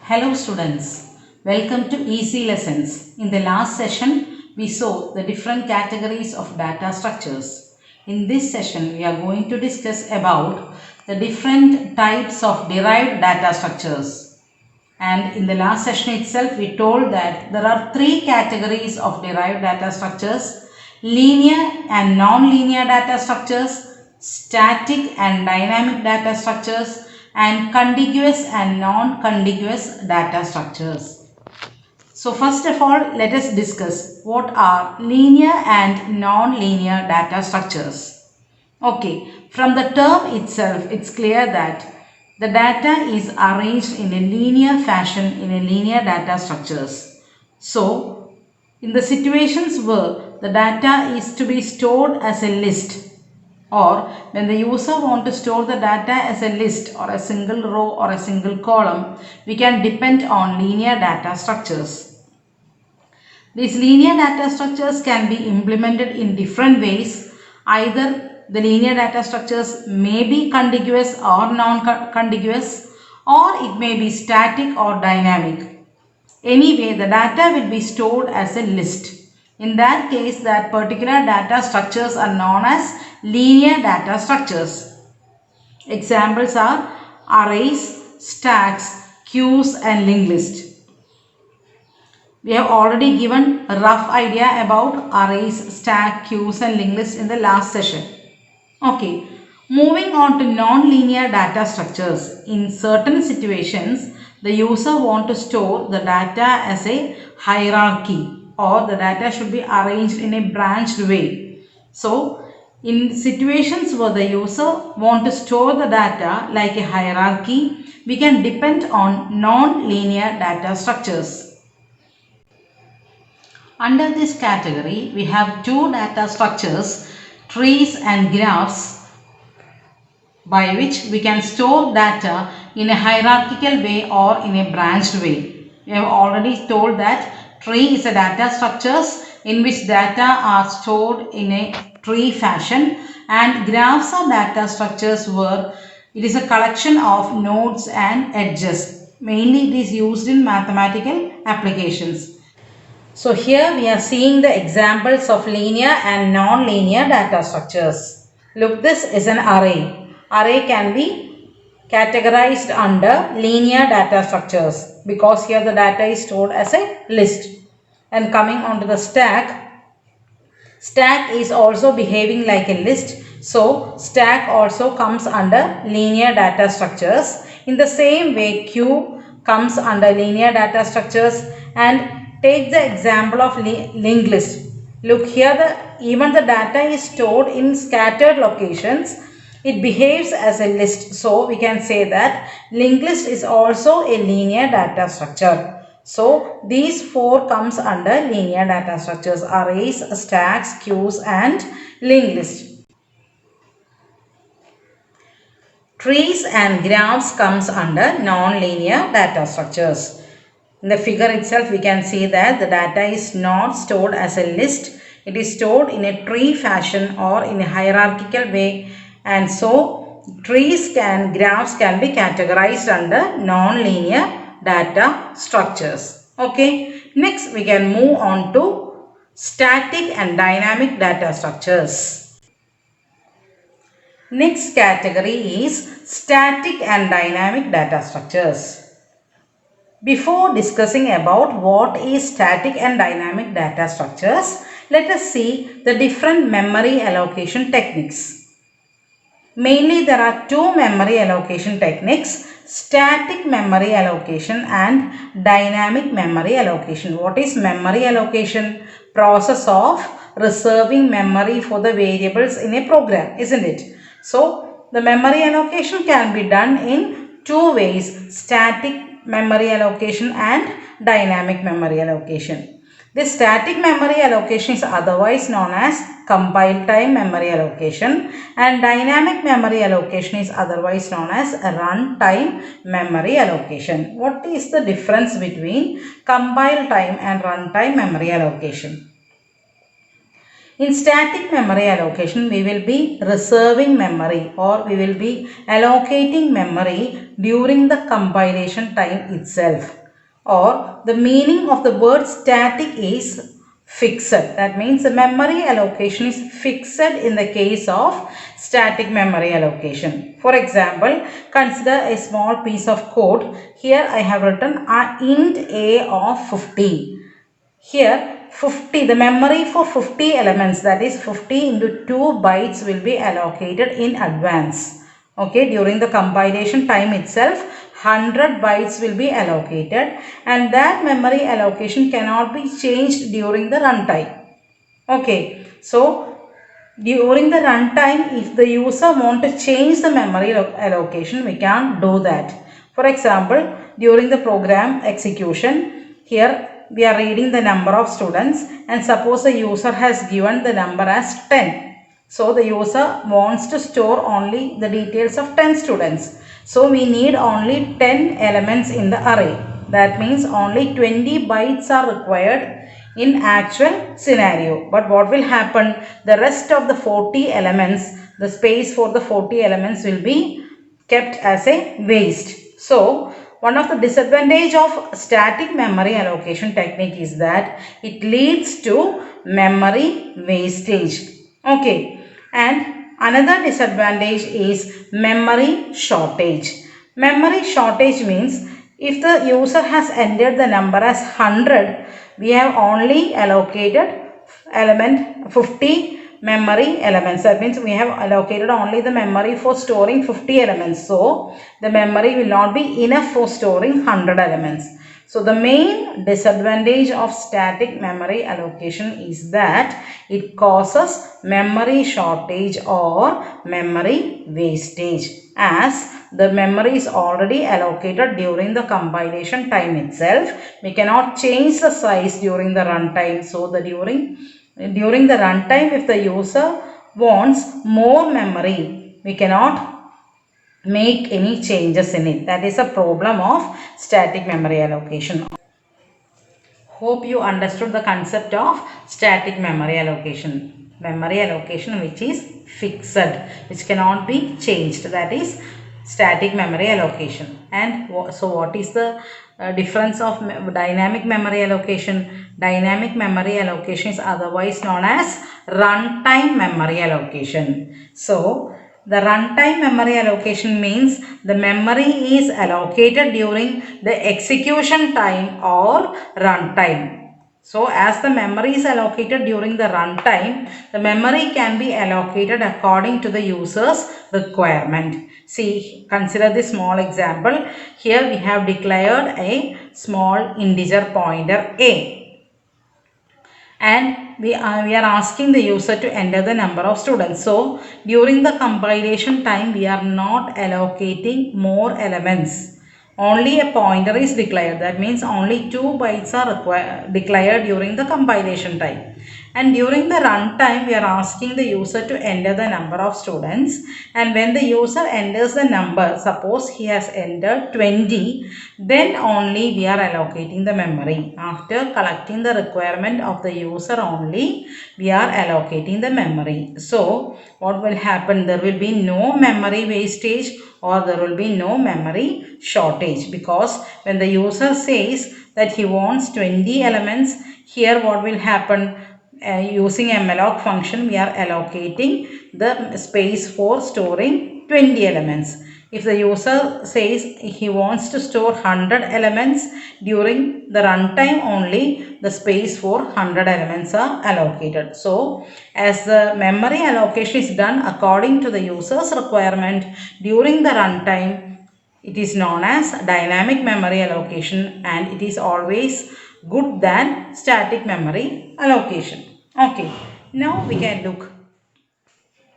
Hello students, welcome to Easy Lessons. In the last session, we saw the different categories of data structures. In this session, we are going to discuss about the different types of derived data structures. And in the last session itself, we told that there are three categories of derived data structures: linear and non-linear data structures, static and dynamic data structures, and contiguous and non-contiguous data structures. So first of all, let us discuss what are linear and non-linear data structures. Okay, from the term itself, it's clear that the data is arranged in a linear fashion in a linear data structures. So, in the situations where the data is to be stored as a list, or when the user want to store the data as a list or a single row or a single column, we can depend on linear data structures. These linear data structures can be implemented in different ways. Either the linear data structures may be contiguous or non-contiguous, or it may be static or dynamic. Anyway, the data will be stored as a list. In that case, that particular data structures are known as linear data structures. Examples are arrays, stacks, queues, and linked list. We have already given a rough idea about arrays, stack, queues, and linked list in the last session. Okay, moving on to non-linear data structures. In certain situations, the user want to store the data as a hierarchy, or the data should be arranged in a branched way. So, in situations where the user want to store the data like a hierarchy, we can depend on non-linear data structures. Under this category, we have two data structures, trees and graphs, by which we can store data in a hierarchical way or in a branched way. We have already told that tree is a data structures in which data are stored in a tree fashion, and graphs are data structures where it is a collection of nodes and edges. Mainly it is used in mathematical applications. So here we are seeing the examples of linear and non-linear data structures. Look, this is an array. Array can be categorized under linear data structures because here the data is stored as a list. And coming on to the stack, stack is also behaving like a list. So stack also comes under linear data structures. In the same way, queue comes under linear data structures. And take the example of linked list. Look here, even the data is stored in scattered locations. It behaves as a list. So we can say that linked list is also a linear data structure. So these four comes under linear data structures: arrays, stacks, queues, and linked list. Trees and graphs comes under non-linear data structures. In the figure itself, we can see that the data is not stored as a list. It is stored in a tree fashion or in a hierarchical way. And so, trees and graphs can be categorized under non-linear data structures. Okay. Next, we can move on to static and dynamic data structures. Next category is static and dynamic data structures. Before discussing about what is static and dynamic data structures, let us see the different memory allocation techniques. Mainly there are two memory allocation techniques: static memory allocation and dynamic memory allocation. What is memory allocation? Process of reserving memory for the variables in a program, isn't it? So, the memory allocation can be done in two ways: static memory allocation and dynamic memory allocation. This static memory allocation is otherwise known as compile time memory allocation, and dynamic memory allocation is otherwise known as runtime memory allocation. What is the difference between compile time and runtime memory allocation? In static memory allocation, we will be reserving memory, or we will be allocating memory during the compilation time itself. or the meaning of the word static is fixed. That means the memory allocation is fixed in the case of static memory allocation. For example, consider a small piece of code. Here I have written int a of 50. Here 50, the memory for 50 elements, that is 50 into 2 bytes will be allocated in advance. Okay, during the compilation time itself, 100 bytes will be allocated, and that memory allocation cannot be changed during the runtime. Okay, so during the runtime, if the user want to change the memory allocation, we can do that. For example, during the program execution, here we are reading the number of students, and suppose the user has given the number as 10. So the user wants to store only the details of 10 students. So we need only 10 elements in the array. That means only 20 bytes are required in actual scenario. But what will happen? The rest of the 40 elements, the space for the 40 elements will be kept as a waste. So one of the disadvantage of static memory allocation technique is that it leads to memory wastage. Okay, and another disadvantage is memory shortage. Memory shortage means if the user has entered the number as 100, we have only allocated element 50 memory elements. That means we have allocated only the memory for storing 50 elements. So the memory will not be enough for storing 100 elements. So the main disadvantage of static memory allocation is that it causes memory shortage or memory wastage, as the memory is already allocated during the compilation time itself. We cannot change the size during the runtime. So the during the runtime, if the user wants more memory, we cannot make any changes in it. That is a problem of static memory allocation. Hope you understood the concept of static memory allocation. Memory allocation which is fixed, which cannot be changed. That is static memory allocation. And so what is the difference of dynamic memory allocation? Dynamic memory allocation is otherwise known as runtime memory allocation. So the runtime memory allocation means the memory is allocated during the execution time or runtime. So as the memory is allocated during the runtime, the memory can be allocated according to the user's requirement. See, consider this small example. Here we have declared a small integer pointer a, and we are asking the user to enter the number of students. So during the compilation time, we are not allocating more elements. Only a pointer is declared. That means only 2 bytes are declared during the compilation time. And during the runtime, we are asking the user to enter the number of students. And when the user enters the number, suppose he has entered 20, then only we are allocating the memory. After collecting the requirement of the user only, we are allocating the memory. So what will happen? There will be no memory wastage or there will be no memory shortage, because when the user says that he wants 20 elements, here what will happen? Using a malloc function, we are allocating the space for storing 20 elements. If the user says he wants to store 100 elements, during the runtime only the space for 100 elements are allocated. So as the memory allocation is done according to the user's requirement during the runtime, it is known as dynamic memory allocation, and it is always good than static memory allocation. Okay, now we can look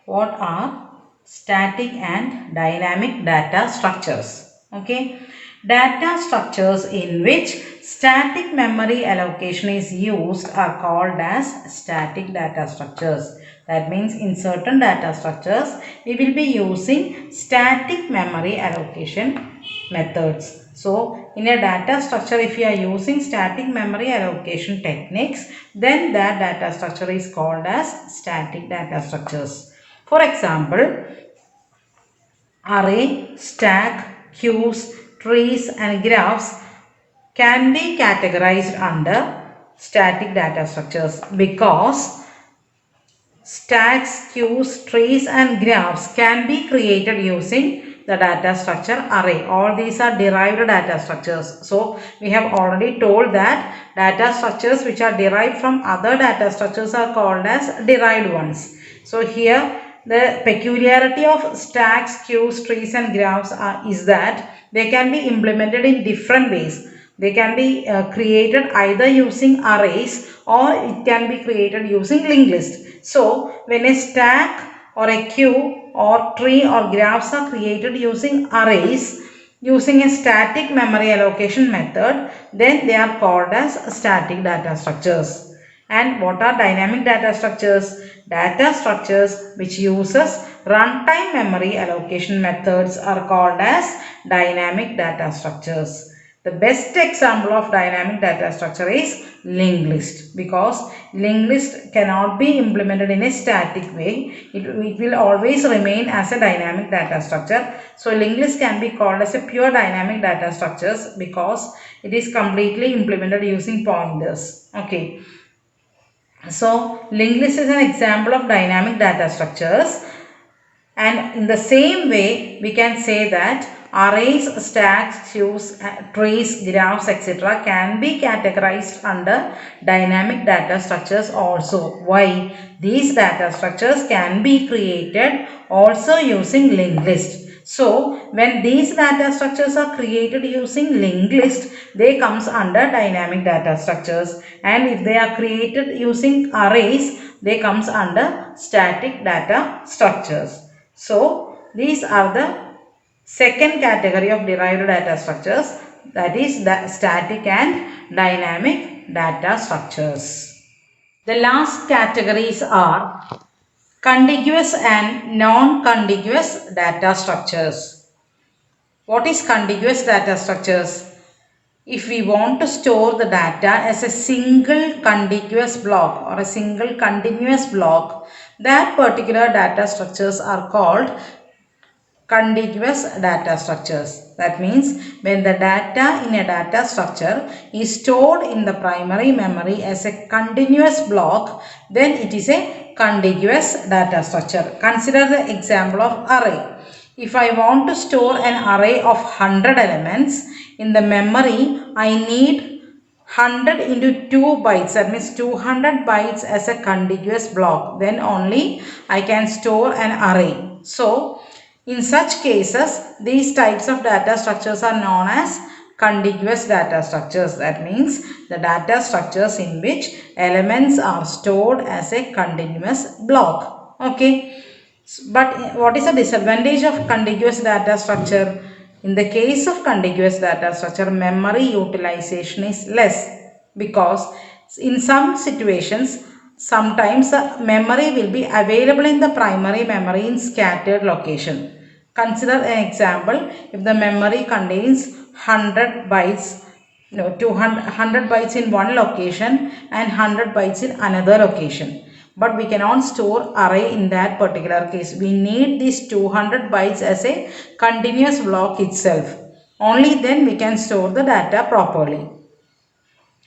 what are static and dynamic data structures. Okay, data structures in which static memory allocation is used are called as static data structures. That means in certain data structures, we will be using static memory allocation methods. So in a data structure, if you are using static memory allocation techniques, then that data structure is called as static data structures. For example, array, stack, queues, trees and graphs can be categorized under static data structures because stacks, queues, trees and graphs can be created using the data structure array. All these are derived data structures. So we have already told that data structures which are derived from other data structures are called as derived ones. So here the peculiarity of stacks, queues, trees and graphs is that they can be implemented in different ways. They can be created either using arrays or it can be created using linked list. So when a stack or a queue or tree or graphs are created using arrays using a static memory allocation method, then they are called as static data structures. And what are dynamic data structures? Data structures which uses runtime memory allocation methods are called as dynamic data structures. The best example of dynamic data structure is linked list because linked list cannot be implemented in a static way. It will always remain as a dynamic data structure. So linked list can be called as a pure dynamic data structures because it is completely implemented using pointers. Okay. So linked list is an example of dynamic data structures. And in the same way, we can say that arrays, stacks, queues, trees, graphs, etc. can be categorized under dynamic data structures also. Why? These data structures can be created also using linked list. So, when these data structures are created using linked list, they comes under dynamic data structures. And if they are created using arrays, they comes under static data structures. So, these are the second category of derived data structures, that is the static and dynamic data structures. The last categories are contiguous and non-contiguous data structures. What is contiguous data structures? If we want to store the data as a single contiguous block or a single continuous block, that particular data structures are called contiguous data structures. That means when the data in a data structure is stored in the primary memory as a continuous block, then it is a contiguous data structure. Consider the example of array. If I want to store an array of 100 elements in the memory, I need 100 into 2 bytes, that means 200 bytes as a contiguous block. Then only I can store an array. So, in such cases, these types of data structures are known as contiguous data structures. That means the data structures in which elements are stored as a continuous block. Okay. But what is the disadvantage of contiguous data structure? In the case of contiguous data structure, memory utilization is less because in some situations, sometimes the memory will be available in the primary memory in scattered location. Consider an example. If the memory contains 100 bytes, 200 bytes in one location and 100 bytes in another location. But we cannot store array in that particular case. We need these 200 bytes as a continuous block itself. Only then we can store the data properly.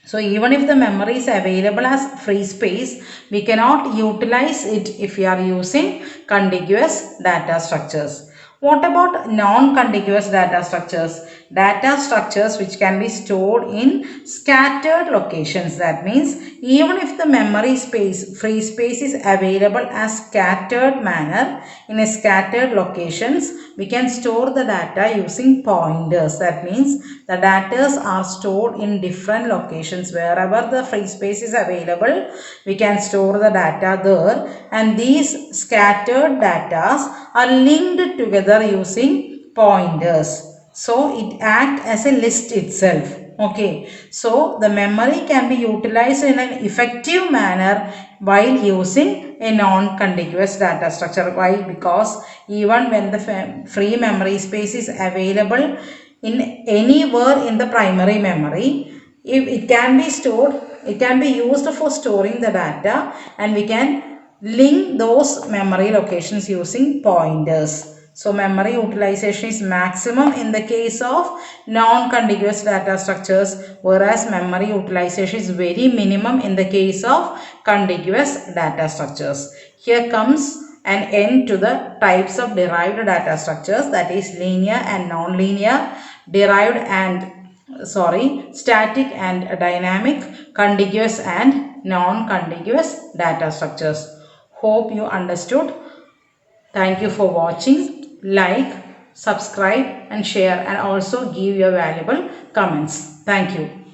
So even if the memory is available as free space, we cannot utilize it if we are using contiguous data structures. What about non-contiguous data structures? Data structures which can be stored in scattered locations. That means even if the memory space, free space is available as scattered manner in a scattered locations, we can store the data using pointers. That means the data are stored in different locations. Wherever the free space is available, we can store the data there, and these scattered data are linked together using pointers. So it acts as a list itself. Okay, so the memory can be utilized in an effective manner while using a non-contiguous data structure. Why? Because even when the free memory space is available in anywhere in the primary memory, if it can be stored, it can be used for storing the data, and we can link those memory locations using pointers. So memory utilization is maximum in the case of non-contiguous data structures, whereas memory utilization is very minimum in the case of contiguous data structures. Here comes an end to the types of derived data structures, that is linear and non-linear, derived and static and dynamic, contiguous and non-contiguous data structures. Hope you understood. Thank you for watching. Like, subscribe and share, and also give your valuable comments. Thank you.